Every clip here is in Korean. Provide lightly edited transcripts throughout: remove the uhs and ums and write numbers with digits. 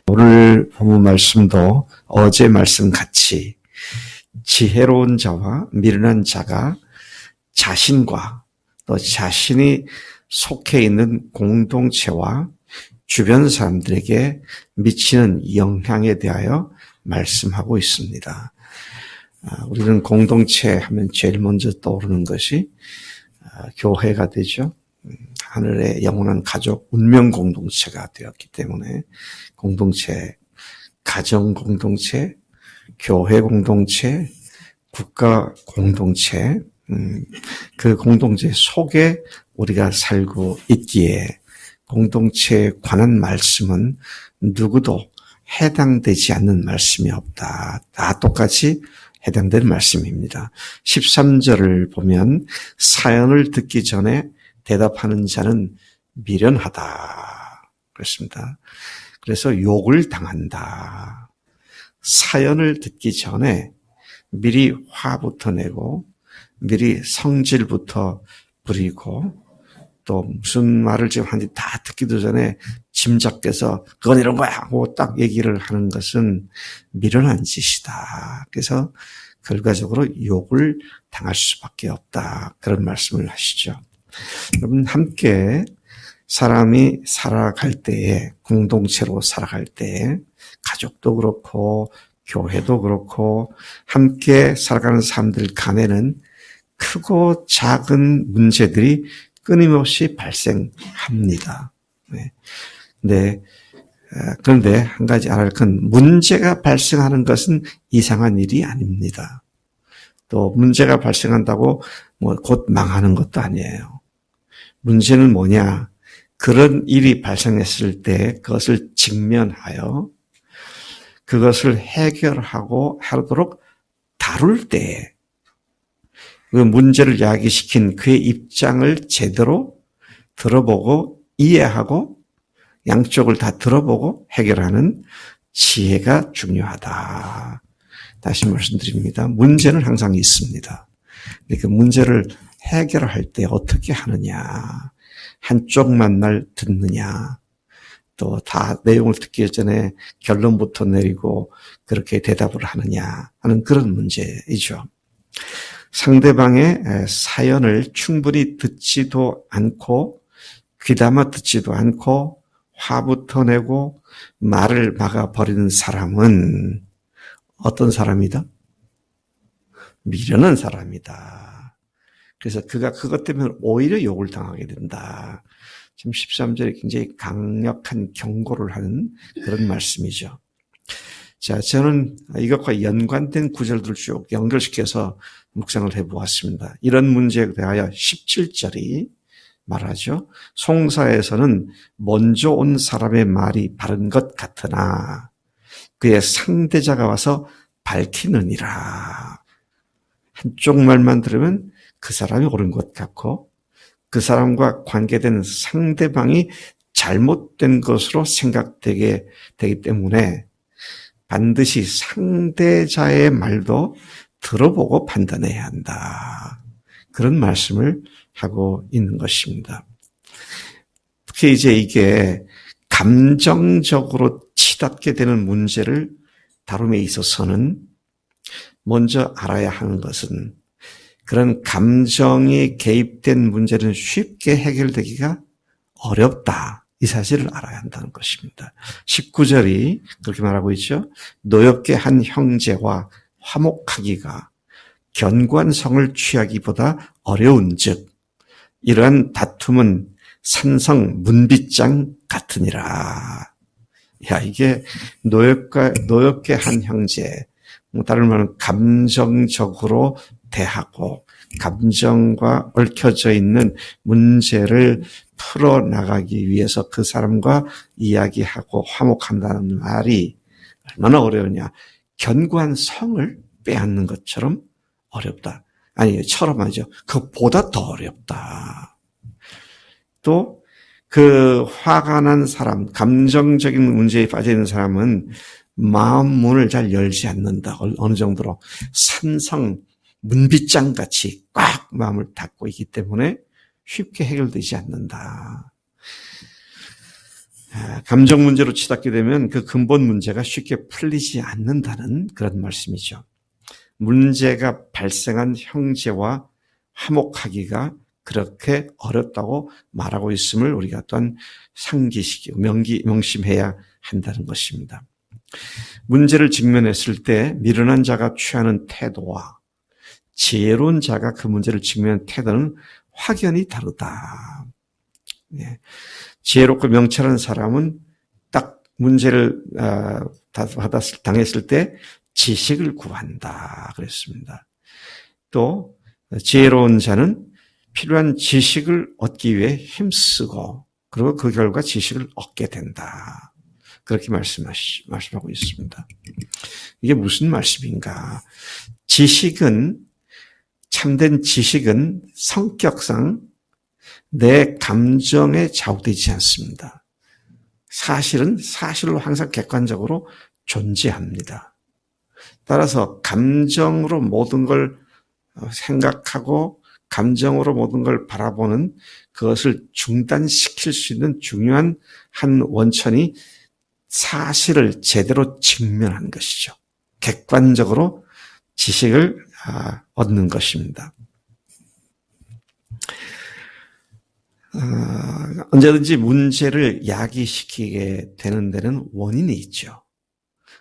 오늘 본문 말씀도 어제 말씀 같이 지혜로운 자와 미련한 자가 자신과 또 자신이 속해 있는 공동체와 주변 사람들에게 미치는 영향에 대하여 말씀하고 있습니다. 우리는 공동체 하면 제일 먼저 떠오르는 것이 교회가 되죠. 하늘의 영원한 가족, 운명 공동체가 되었기 때문에 공동체, 가정 공동체, 교회 공동체, 국가 공동체, 그 공동체 속에 우리가 살고 있기에 공동체에 관한 말씀은 누구도 해당되지 않는 말씀이 없다. 다 똑같이 해당되는 말씀입니다. 13절을 보면 사연을 듣기 전에 대답하는 자는 미련하다 그랬습니다. 그래서 욕을 당한다. 사연을 듣기 전에 미리 화부터 내고 미리 성질부터 부리고 또 무슨 말을 지금 하는지 다 듣기도 전에 짐작해서 그건 이런 거야 하고 딱 얘기를 하는 것은 미련한 짓이다. 그래서 결과적으로 욕을 당할 수밖에 없다. 그런 말씀을 하시죠. 여러분 함께 사람이 살아갈 때에 공동체로 살아갈 때에 가족도 그렇고 교회도 그렇고 함께 살아가는 사람들 간에는 크고 작은 문제들이 끊임없이 발생합니다. 그런데 한 가지 알아야 할 건 문제가 발생하는 것은 이상한 일이 아닙니다. 또 문제가 발생한다고 곧 망하는 것도 아니에요. 문제는 뭐냐? 그런 일이 발생했을 때 그것을 직면하여 그것을 해결하고 하도록 다룰 때 그 문제를 야기시킨 그의 입장을 제대로 들어보고 이해하고 양쪽을 다 들어보고 해결하는 지혜가 중요하다. 다시 말씀드립니다. 문제는 항상 있습니다. 그 문제를 해결할 때 어떻게 하느냐, 한쪽만 날 듣느냐, 또 다 내용을 듣기 전에 결론부터 내리고 그렇게 대답을 하느냐 하는 그런 문제이죠. 상대방의 사연을 충분히 듣지도 않고 귀담아 듣지도 않고 화부터 내고 말을 막아버리는 사람은 어떤 사람이다? 미련한 사람이다. 그래서 그가 그것 때문에 오히려 욕을 당하게 된다. 지금 13절에 굉장히 강력한 경고를 하는 그런 말씀이죠. 자, 저는 이것과 연관된 구절들을 쭉 연결시켜서 묵상을 해보았습니다. 이런 문제에 대하여 17절이 말하죠. 송사에서는 먼저 온 사람의 말이 바른 것 같으나 그의 상대자가 와서 밝히느니라. 한쪽 말만 들으면 그 사람이 옳은 것 같고 그 사람과 관계된 상대방이 잘못된 것으로 생각되게 되기 때문에 반드시 상대자의 말도 들어보고 판단해야 한다. 그런 말씀을 하고 있는 것입니다. 특히 이제 이게 감정적으로 치닫게 되는 문제를 다룸에 있어서는 먼저 알아야 하는 것은 그런 감정이 개입된 문제는 쉽게 해결되기가 어렵다. 이 사실을 알아야 한다는 것입니다. 19절이 그렇게 말하고 있죠. 노엽게 한 형제와 화목하기가 견고한 성을 취하기보다 어려운즉 이러한 다툼은 산성 문빗장 같으니라. 야, 이게 노엽게 한 형제, 다른 말은 감정적으로 대하고 감정과 얽혀져 있는 문제를 풀어나가기 위해서 그 사람과 이야기하고 화목한다는 말이 얼마나 어려우냐. 견고한 성을 빼앗는 것처럼 어렵다. 아니, 처럼 하죠. 그보다 더 어렵다. 또 그 화가 난 사람, 감정적인 문제에 빠져 있는 사람은 마음 문을 잘 열지 않는다. 어느 정도로 산성, 문빗장같이 꽉 마음을 닫고 있기 때문에 쉽게 해결되지 않는다. 감정 문제로 치닫게 되면 그 근본 문제가 쉽게 풀리지 않는다는 그런 말씀이죠. 문제가 발생한 형제와 화목하기가 그렇게 어렵다고 말하고 있음을 우리가 또한 상기시키고 명심해야 한다는 것입니다. 문제를 직면했을 때 미련한 자가 취하는 태도와 지혜로운 자가 그 문제를 직면한 태도는 확연히 다르다. 지혜롭고 명철한 사람은 딱 문제를 당했을 때 지식을 구한다 그랬습니다. 또 지혜로운 자는 필요한 지식을 얻기 위해 힘쓰고 그리고 그 결과 지식을 얻게 된다. 그렇게 말씀하고 있습니다. 이게 무슨 말씀인가? 참된 지식은 성격상 내 감정에 좌우되지 않습니다. 사실로 항상 객관적으로 존재합니다. 따라서 감정으로 모든 걸 생각하고 감정으로 모든 걸 바라보는 그것을 중단시킬 수 있는 중요한 한 원천이 사실을 제대로 직면하는 것이죠. 객관적으로 지식을 얻는 것입니다. 언제든지 문제를 야기시키게 되는 데는 원인이 있죠.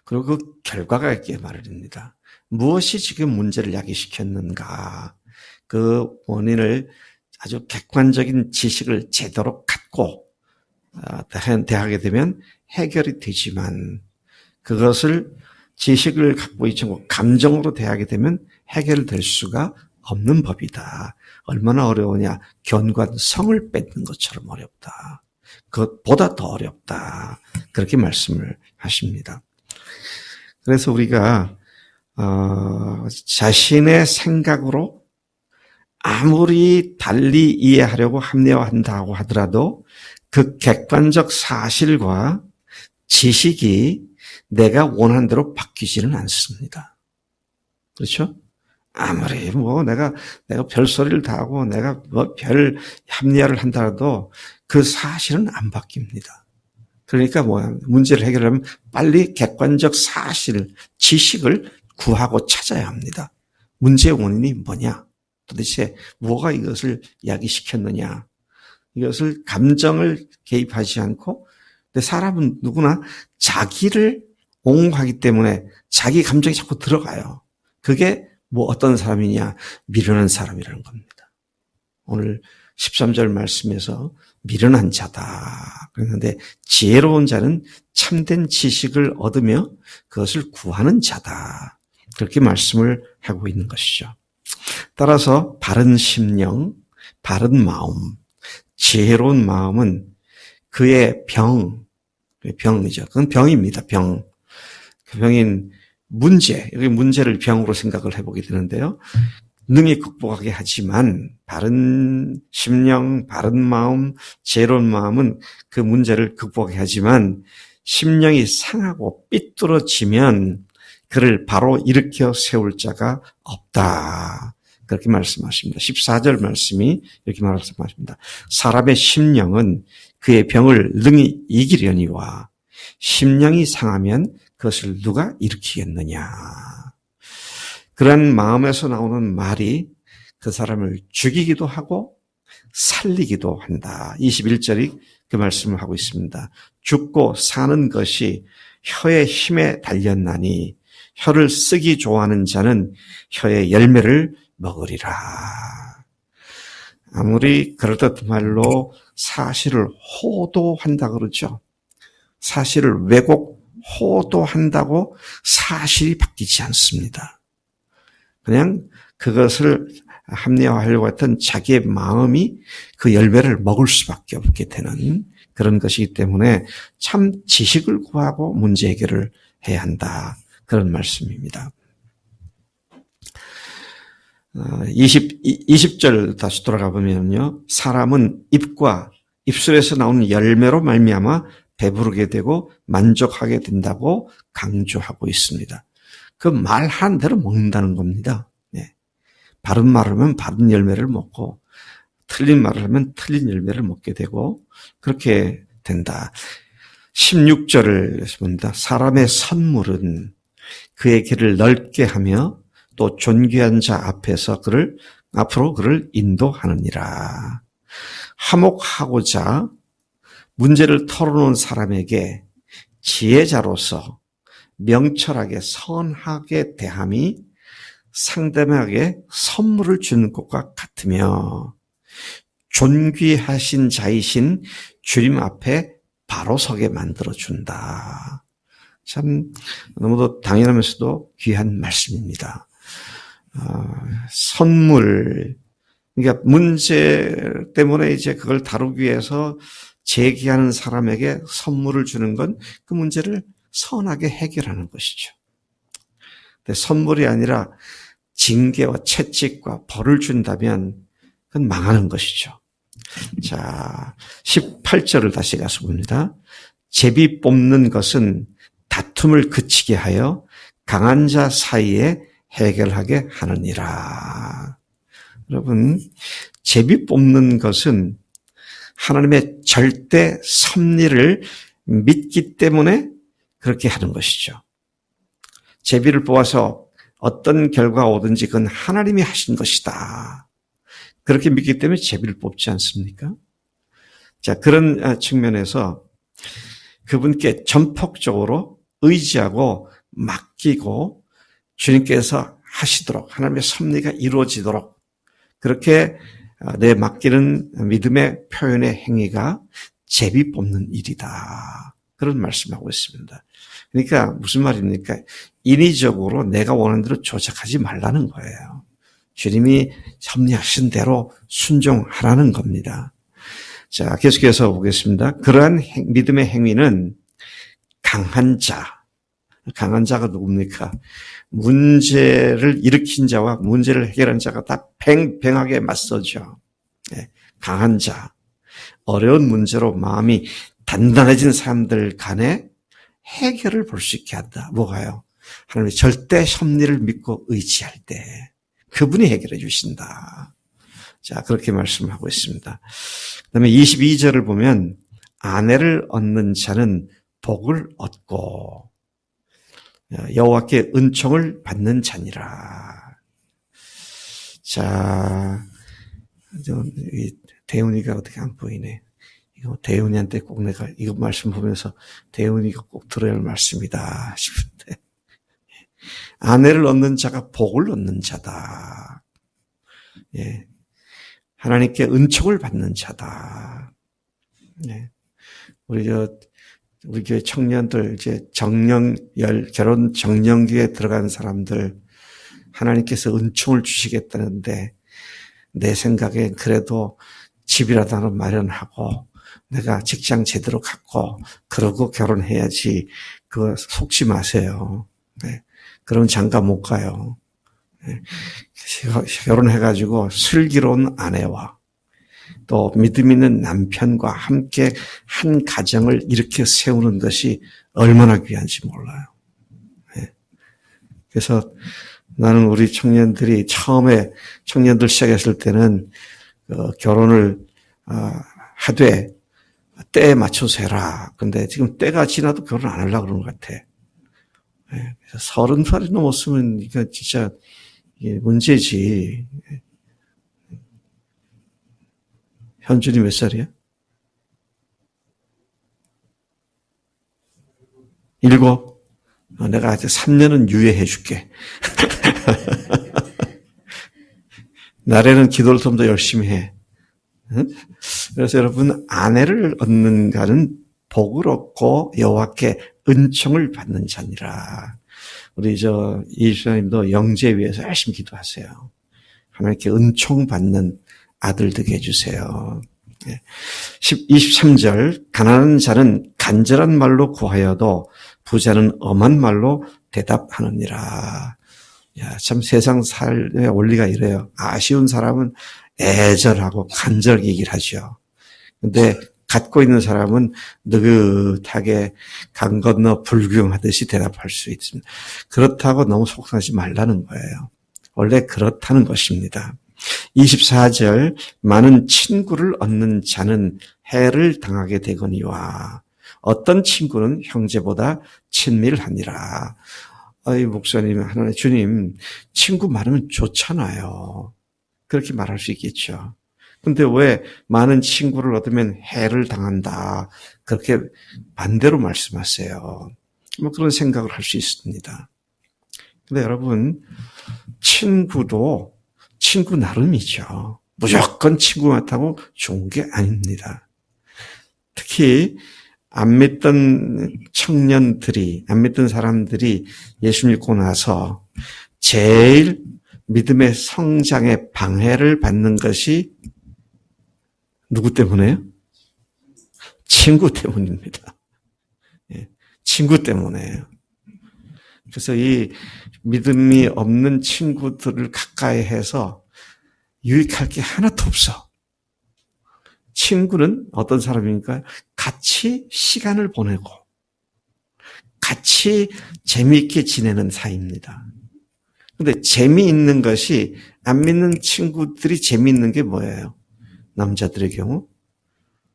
그리고 그 결과가 있기에 마련입니다. 무엇이 지금 문제를 야기시켰는가? 그 원인을 아주 객관적인 지식을 제대로 갖고 대하게 되면 해결이 되지만 그것을 지식을 갖고 있지 않고 감정으로 대하게 되면 해결될 수가 없는 법이다. 얼마나 어려우냐. 견관성을 뺏는 것처럼 어렵다. 그것보다 더 어렵다. 그렇게 말씀을 하십니다. 그래서 우리가 자신의 생각으로 아무리 달리 이해하려고 합리화한다고 하더라도 그 객관적 사실과 지식이 내가 원하는 대로 바뀌지는 않습니다. 그렇죠? 아무리 내가 별소리를 다 하고 내가 별 합리화를 한다라도 그 사실은 안 바뀝니다. 그러니까 문제를 해결하려면 빨리 객관적 사실, 지식을 구하고 찾아야 합니다. 문제의 원인이 뭐냐? 도대체 뭐가 이것을 야기시켰느냐? 이것을 감정을 개입하지 않고, 근데 사람은 누구나 자기를 옹호하기 때문에 자기 감정이 자꾸 들어가요. 그게 어떤 사람이냐? 미련한 사람이라는 겁니다. 오늘 13절 말씀에서 미련한 자다. 그런데 지혜로운 자는 참된 지식을 얻으며 그것을 구하는 자다. 그렇게 말씀을 하고 있는 것이죠. 따라서 바른 심령, 바른 마음, 지혜로운 마음은 그의 병이죠. 그건 병입니다. 병. 그 병인 문제, 여기 문제를 병으로 생각을 해보게 되는데요. 능히 극복하게 하지만 바른 심령, 바른 마음, 지혜로운 마음은 그 문제를 극복하게 하지만 심령이 상하고 삐뚤어지면 그를 바로 일으켜 세울 자가 없다. 그렇게 말씀하십니다. 14절 말씀이 이렇게 말씀하십니다. 사람의 심령은 그의 병을 능히 이기려니와 심령이 상하면 그것을 누가 일으키겠느냐. 그런 마음에서 나오는 말이 그 사람을 죽이기도 하고 살리기도 한다. 21절이 그 말씀을 하고 있습니다. 죽고 사는 것이 혀의 힘에 달렸나니 혀를 쓰기 좋아하는 자는 혀의 열매를 먹으리라. 아무리 그럴듯한 말로 사실을 호도한다 그러죠. 사실을 왜곡 호도한다고 사실이 바뀌지 않습니다. 그냥 그것을 합리화하려고 했던 자기의 마음이 그 열매를 먹을 수밖에 없게 되는 그런 것이기 때문에 참 지식을 구하고 문제 해결을 해야 한다. 그런 말씀입니다. 20절 다시 돌아가 보면요. 사람은 입과 입술에서 나오는 열매로 말미암아 배부르게 되고 만족하게 된다고 강조하고 있습니다. 그 말한 대로 먹는다는 겁니다. 네. 바른 말을 하면 바른 열매를 먹고 틀린 말을 하면 틀린 열매를 먹게 되고 그렇게 된다. 16절을 봅니다. 사람의 선물은 그의 길을 넓게 하며 또 존귀한 자 앞으로 그를 인도하느니라. 화목하고자 문제를 털어놓은 사람에게 지혜자로서 명철하게 선하게 대함이 상대방에게 선물을 주는 것과 같으며 존귀하신 자이신 주님 앞에 바로 서게 만들어준다. 참 너무도 당연하면서도 귀한 말씀입니다. 선물, 그러니까 문제 때문에 이제 그걸 다루기 위해서 제기하는 사람에게 선물을 주는 건 그 문제를 선하게 해결하는 것이죠. 근데 선물이 아니라 징계와 채찍과 벌을 준다면 그건 망하는 것이죠. 자, 18절을 다시 가서 봅니다. 제비 뽑는 것은 다툼을 그치게 하여 강한 자 사이에 해결하게 하느니라. 여러분, 제비 뽑는 것은 하나님의 절대 섭리를 믿기 때문에 그렇게 하는 것이죠. 제비를 뽑아서 어떤 결과가 오든지 그건 하나님이 하신 것이다. 그렇게 믿기 때문에 제비를 뽑지 않습니까? 자, 그런 측면에서 그분께 전폭적으로 의지하고 맡기고 주님께서 하시도록 하나님의 섭리가 이루어지도록 그렇게 내 맡기는 믿음의 표현의 행위가 제비 뽑는 일이다. 그런 말씀하고 있습니다. 그러니까 무슨 말입니까? 인위적으로 내가 원하는 대로 조작하지 말라는 거예요. 주님이 섭리하신 대로 순종하라는 겁니다. 자, 계속해서 보겠습니다. 그러한 믿음의 행위는 강한 자가 누굽니까? 문제를 일으킨 자와 문제를 해결한 자가 다 팽팽하게 맞서죠. 네, 강한 자, 어려운 문제로 마음이 단단해진 사람들 간에 해결을 볼 수 있게 한다. 뭐가요? 하나님의 절대 섭리를 믿고 의지할 때 그분이 해결해 주신다. 자, 그렇게 말씀하고 있습니다. 그다음에 22절을 보면 아내를 얻는 자는 복을 얻고 여호와께 은총을 받는 자니라. 자, 대훈이가 어떻게 안 보이네. 이거 대훈이한테 꼭 내가 이거 말씀 보면서 대훈이가 꼭 들어야 할 말씀이다 싶은데. 아내를 얻는 자가 복을 얻는 자다. 예. 하나님께 은총을 받는 자다. 예. 우리 교회 청년들, 이제 결혼 정년기에 들어간 사람들, 하나님께서 은총을 주시겠다는데, 내 생각엔 그래도 집이라도 하나 마련하고, 내가 직장 제대로 갖고, 그러고 결혼해야지, 그거 속지 마세요. 네. 그럼 장가 못 가요. 네. 결혼해가지고 슬기로운 아내와, 또 믿음 있는 남편과 함께 한 가정을 이렇게 세우는 것이 얼마나 귀한지 몰라요. 네. 그래서 나는 우리 청년들이 처음에 청년들 시작했을 때는 결혼을 하되 때에 맞춰서 해라. 근데 지금 때가 지나도 결혼 안 하려고 그러는 것 같아. 네. 그래서 30살이 넘었으면 이거 진짜 이게 문제지. 현준이 몇 살이야? 7? 내가 아직 3년은 유예해 줄게. 날에는 기도를 좀 더 열심히 해. 그래서 여러분, 아내를 얻는 자는 복을 얻고 여호와께 은총을 받는 자니라. 우리 이수사님도 영재 위해서 열심히 기도하세요. 하나님께 은총 받는 아들 되게 해주세요. 23절, 가난한 자는 간절한 말로 구하여도 부자는 엄한 말로 대답하느니라. 야, 참 세상 삶의 원리가 이래요. 아쉬운 사람은 애절하고 간절하게 얘기를 하죠. 근데 갖고 있는 사람은 느긋하게 강 건너 불구경하듯이 대답할 수 있습니다. 그렇다고 너무 속상하지 말라는 거예요. 원래 그렇다는 것입니다. 24절, 많은 친구를 얻는 자는 해를 당하게 되거니와. 어떤 친구는 형제보다 친밀하니라. 아이, 목사님, 하나님, 주님, 친구 많으면 좋잖아요. 그렇게 말할 수 있겠죠. 근데 왜 많은 친구를 얻으면 해를 당한다. 그렇게 반대로 말씀하세요. 뭐 그런 생각을 할 수 있습니다. 근데 여러분, 친구도 친구 나름이죠. 무조건 친구 같다고 좋은 게 아닙니다. 특히 안 믿던 청년들이, 안 믿던 사람들이 예수 믿고 나서 제일 믿음의 성장에 방해를 받는 것이 누구 때문에요? 친구 때문입니다. 친구 때문에요. 그래서 이 믿음이 없는 친구들을 가까이 해서 유익할 게 하나도 없어. 친구는 어떤 사람입니까? 같이 시간을 보내고 같이 재미있게 지내는 사이입니다. 근데 재미있는 것이 안 믿는 친구들이 재미있는 게 뭐예요? 남자들의 경우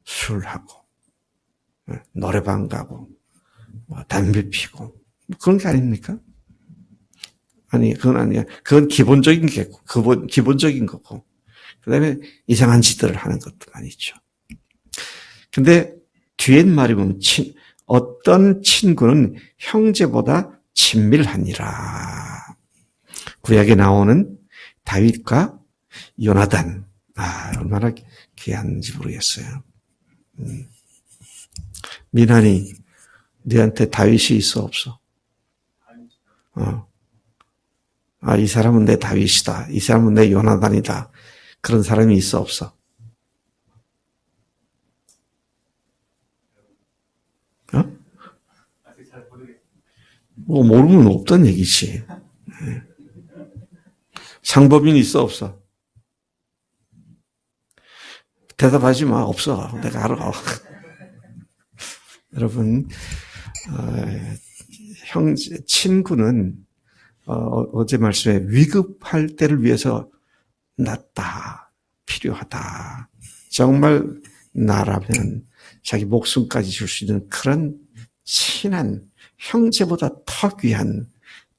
술하고 노래방 가고 담배 피고 그런 게 아닙니까? 아니, 그건 아니야. 그건 기본적인 게고, 기본적인 거고. 그 다음에 이상한 짓들을 하는 것도만 있죠. 근데 뒤엔 말이 보면, 어떤 친구는 형제보다 친밀하니라. 구약에 나오는 다윗과 요나단. 얼마나 귀한지 모르겠어요. 민한이, 너한테 다윗이 있어, 없어? 이 사람은 내 다윗이다. 이 사람은 내 요나단이다. 그런 사람이 있어, 없어? 뭐 모르면 없단 얘기지. 상법인 있어, 없어? 대답하지 마. 없어. 내가 알아. 여러분, 친구는 어제 말씀에 위급할 때를 위해서 낫다, 필요하다. 정말 나라면 자기 목숨까지 줄 수 있는 그런 친한 형제보다 더 귀한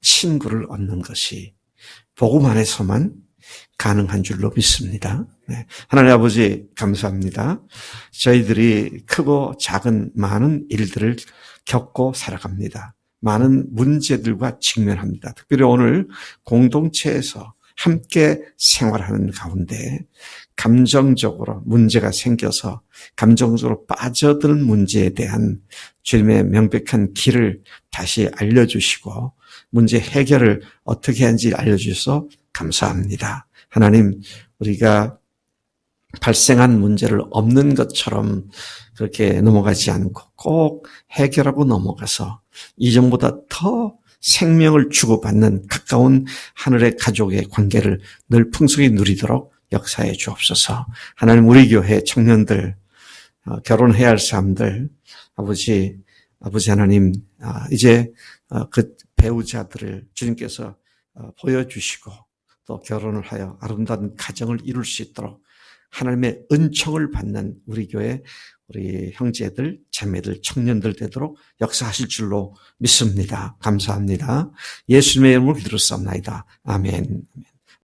친구를 얻는 것이 복음 안에서만 가능한 줄로 믿습니다. 하나님 아버지 감사합니다. 저희들이 크고 작은 많은 일들을 겪고 살아갑니다. 많은 문제들과 직면합니다. 특별히 오늘 공동체에서 함께 생활하는 가운데 감정적으로 문제가 생겨서 감정적으로 빠져드는 문제에 대한 주님의 명백한 길을 다시 알려주시고 문제 해결을 어떻게 하는지 알려주셔서 감사합니다. 하나님, 우리가 발생한 문제를 없는 것처럼 그렇게 넘어가지 않고 꼭 해결하고 넘어가서 이전보다 더 생명을 주고받는 가까운 하늘의 가족의 관계를 늘 풍성히 누리도록 역사해 주옵소서. 하나님, 우리 교회 청년들, 결혼해야 할 사람들, 아버지 하나님, 이제 그 배우자들을 주님께서 보여주시고 또 결혼을 하여 아름다운 가정을 이룰 수 있도록 하나님의 은총을 받는 우리 교회 우리 형제들, 자매들, 청년들 되도록 역사하실 줄로 믿습니다. 감사합니다. 예수님의 이름으로 기도했사옵나이다. 아멘.